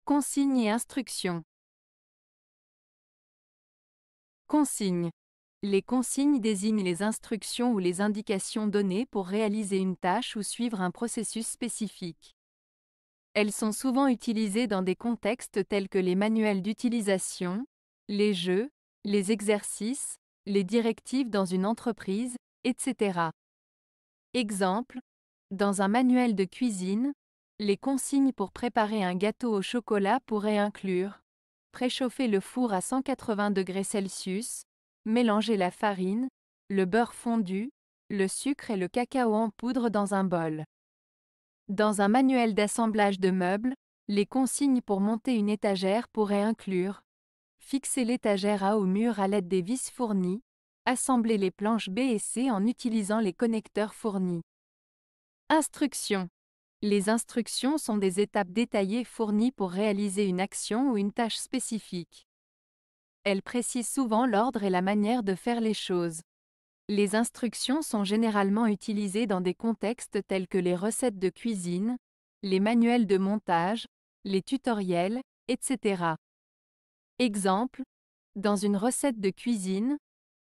Consignes et instructions. Consignes. Les consignes désignent les instructions ou les indications données pour réaliser une tâche ou suivre un processus spécifique. Elles sont souvent utilisées dans des contextes tels que les manuels d'utilisation, les jeux, les exercices, les directives dans une entreprise, etc. Exemple. Dans un manuel de cuisine, les consignes pour préparer un gâteau au chocolat pourraient inclure: préchauffer le four à 180 degrés Celsius, mélanger la farine, le beurre fondu, le sucre et le cacao en poudre dans un bol. Dans un manuel d'assemblage de meubles, les consignes pour monter une étagère pourraient inclure: fixer l'étagère A au mur à l'aide des vis fournies, assembler les planches B et C en utilisant les connecteurs fournis. Instructions. Les instructions sont des étapes détaillées fournies pour réaliser une action ou une tâche spécifique. Elles précisent souvent l'ordre et la manière de faire les choses. Les instructions sont généralement utilisées dans des contextes tels que les recettes de cuisine, les manuels de montage, les tutoriels, etc. Exemple. Dans une recette de cuisine,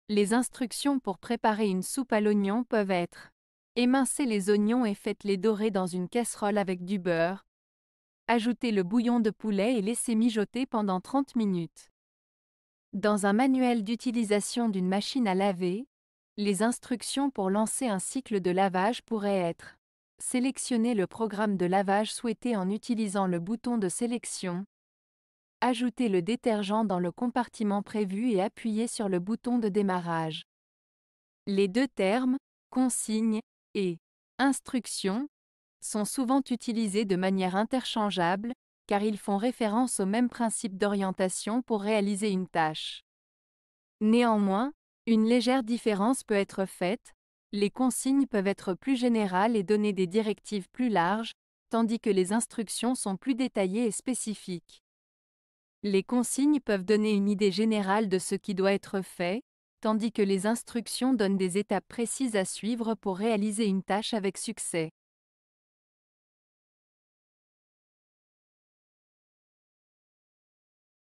les instructions pour préparer une soupe à l'oignon peuvent être: émincez les oignons et faites-les dorer dans une casserole avec du beurre. Ajoutez le bouillon de poulet et laissez mijoter pendant 30 minutes. Dans un manuel d'utilisation d'une machine à laver, les instructions pour lancer un cycle de lavage pourraient être: sélectionnez le programme de lavage souhaité en utilisant le bouton de sélection. Ajoutez le détergent dans le compartiment prévu et appuyez sur le bouton de démarrage. Les deux termes, consigne et instruction, sont souvent utilisés de manière interchangeable, car ils font référence au même principe d'orientation pour réaliser une tâche. Néanmoins, une légère différence peut être faite: les consignes peuvent être plus générales et donner des directives plus larges, tandis que les instructions sont plus détaillées et spécifiques. Les consignes peuvent donner une idée générale de ce qui doit être fait, tandis que les instructions donnent des étapes précises à suivre pour réaliser une tâche avec succès.